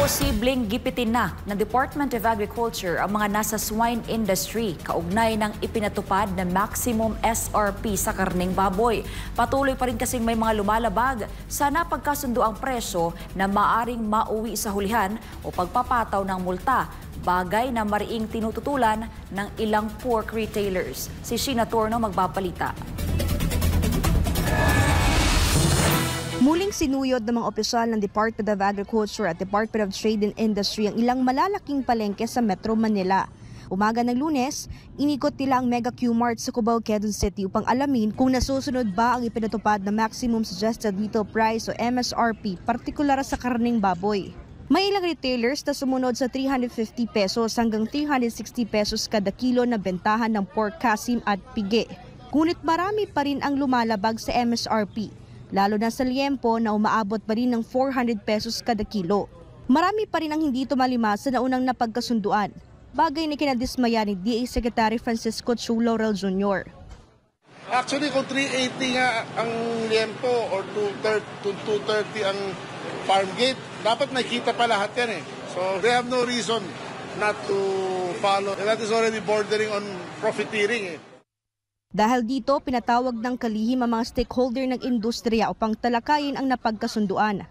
Posibleng gipitin na ng Department of Agriculture ang mga nasa swine industry kaugnay ng ipinatupad na maximum SRP sa karneng baboy. Patuloy pa rin kasing may mga lumalabag sa napagkasunduang presyo na maaring mauwi sa hulihan o pagpapataw ng multa, bagay na mariing tinututulan ng ilang pork retailers. Si Sheena Torno magbabalita. Muling sinuyod ng mga opisyal ng Department of Agriculture at Department of Trade and Industry ang ilang malalaking palengke sa Metro Manila. Umaga ng Lunes, inikot nila ang Mega Q-Mart sa Cubao, Quezon City upang alamin kung nasusunod ba ang ipinatupad na Maximum Suggested Retail Price o MSRP, partikular sa karneng baboy. May ilang retailers na sumunod sa 350 pesos hanggang 360 pesos kada kilo na bentahan ng pork kasim at pige. Ngunit marami pa rin ang lumalabag sa MSRP. Lalo na sa liempo na umaabot pa rin ng 400 pesos kada kilo. Marami pa rin ang hindi tumalima sa naunang napagkasunduan, bagay na kinadismaya ni DA Secretary Francisco Chu Laurel Jr. Actually, kung 380 nga ang liempo or 230 ang farm gate, dapat nakita pa lahat yan eh. So they have no reason not to follow. And that is already bordering on profiteering eh. Dahil dito, pinatawag ng kalihim ang mga stakeholder ng industriya upang talakayin ang napagkasunduan.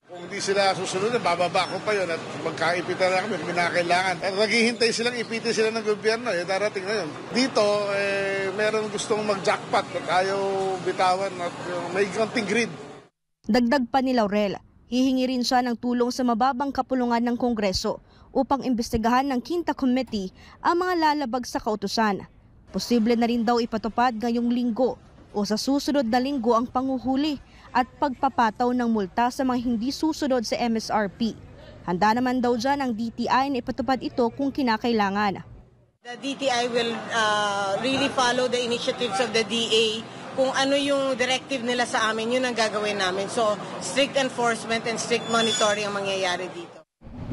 Kung hindi sila susunod, bababa ko pa yun at magkaipitan na kami, minakailangan. At naghihintay silang ipitin sila ng gobyerno, darating na yun. Dito, meron gustong mag-jackpot at ayaw bitawan at may konting greed. Dagdag pa ni Laurel, hihingi rin siya ng tulong sa mababang kapulungan ng Kongreso upang imbestigahan ng Quinta Committee ang mga lalabag sa kautusan. Posible na rin daw ipatupad ngayong linggo o sa susunod na linggo ang panguhuli at pagpapataw ng multa sa mga hindi susunod sa MSRP. Handa naman daw dyan ang DTI na ipatupad ito kung kinakailangan. The DTI will really follow the initiatives of the DA. Kung ano yung directive nila sa amin, yun ang gagawin namin. So, strict enforcement and strict monitoring ang mangyayari dito.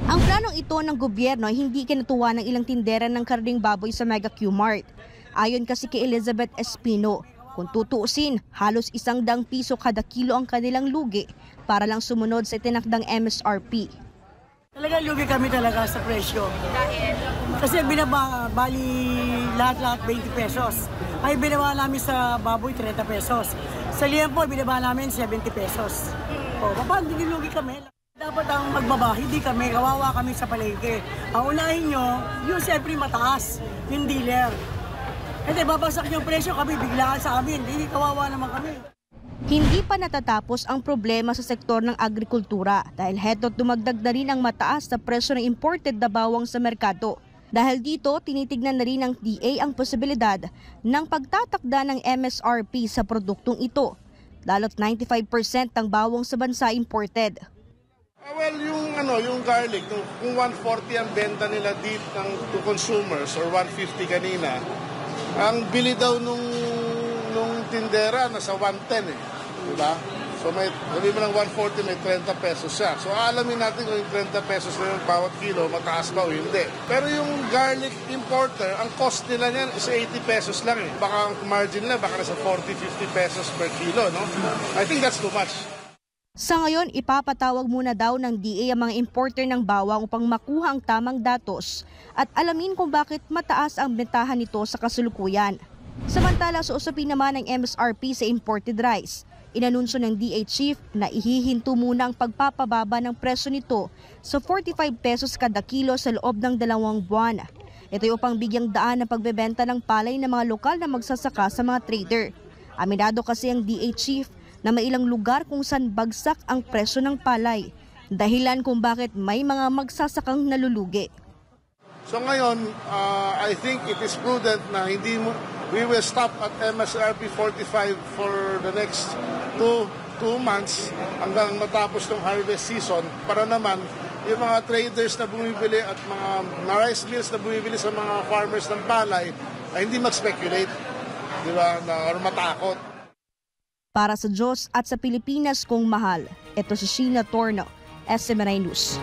Ang planong ito ng gobyerno ay hindi kinatuwa ng ilang tindera ng karning baboy sa Mega Q-Mart. Ayon kasi kay Elizabeth Espino, kung tutuusin, halos 100 piso kada kilo ang kanilang lugi para lang sumunod sa itinakdang MSRP. Talagang lugi kami talaga sa presyo. Kasi bali lahat 20 pesos. Ay binaba namin sa baboy 30 pesos. Sa liempo binaba namin 70 pesos. O, paano hindi lugi kami? Dapat ang magbaba, hindi kami, kawawa kami sa palengke. Ang unahin nyo, yung siyempre mataas, yung dealer. Hindi, babagsak yung presyo kami, biglaan sa amin, hindi kawawa naman kami. Hindi pa natatapos ang problema sa sektor ng agrikultura dahil heto't dumagdag na rin ang mataas na presyo ng imported na bawang sa merkado. Dahil dito, tinitignan na rin ng DA ang posibilidad ng pagtatakda ng MSRP sa produktong ito, lalo't 95% ng bawang sa bansa imported. Well, yung garlic, kung 140 ang benta nila dito to consumers or 150 kanina, ang bili daw nung tindera nasa 110 eh. Diba? So sabi mo ng 140 may 30 pesos siya. So alamin natin kung yung 30 pesos na yung bawat kilo, mataas ba o hindi. Pero yung garlic importer, ang cost nila niyan is 80 pesos lang eh. Baka ang margin nila, baka nasa 40-50 pesos per kilo, no? I think that's too much. Sa ngayon, ipapatawag muna daw ng DA ang mga importer ng bawang upang makuha ang tamang datos at alamin kung bakit mataas ang bentahan nito sa kasalukuyan. Samantala sa usapin naman ng MSRP sa imported rice, inanunsyo ng DA Chief na ihihinto muna ang pagpapababa ng presyo nito sa 45 pesos kada kilo sa loob ng 2 buwan. Ito ay upang bigyang daan ng pagbebenta ng palay ng mga lokal na magsasaka sa mga trader. Aminado kasi ang DA Chief na may ilang lugar kung saan bagsak ang presyo ng palay, dahilan kung bakit may mga magsasakang nalulugi. So ngayon, I think it is prudent na we will stop at MSRP 45 for the next 2 months hanggang matapos ng harvest season para naman yung mga traders na bumibili at mga rice mills na bumibili sa mga farmers ng palay ay hindi mag-speculate, di ba, or matakot. Para sa Diyos at sa Pilipinas kong mahal, ito si Sheena Torno, SMNI News.